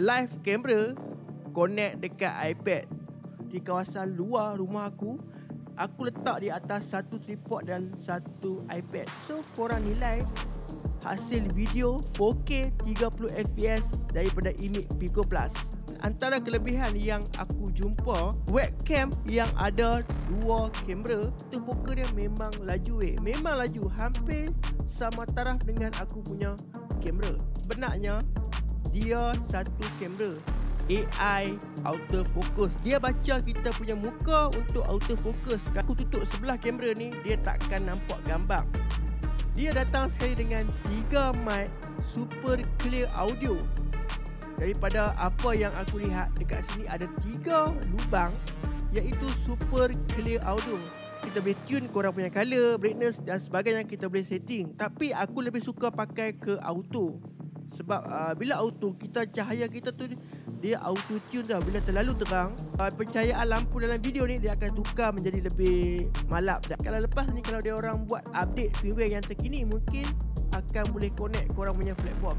live camera connect dekat iPad di kawasan luar rumah aku. Aku letak di atas satu tripod dan satu iPad. So korang nilai hasil video 4K 30fps daripada Image Pico Plus. Antara kelebihan yang aku jumpa, webcam yang ada dua kamera, autofocus dia memang laju memang laju, hampir sama taraf dengan aku punya kamera. Benarnya dia satu kamera AI autofocus. Dia baca kita punya muka untuk autofocus. Aku tutup sebelah kamera ni, dia takkan nampak gambar. Dia datang sekali dengan 3 mic super clear audio. Daripada apa yang aku lihat dekat sini ada 3 lubang, iaitu super clear audio. Kita boleh tune korang punya color, brightness dan sebagainya, kita boleh setting. Tapi aku lebih suka pakai ke auto. Sebab bila auto, kita cahaya kita tu dia auto tune dah. Bila terlalu terang, pencahayaan lampu dalam video ni dia akan tukar menjadi lebih malap. Kalau lepas ni, kalau dia orang buat update firmware yang terkini, mungkin akan boleh connect korang punya platform.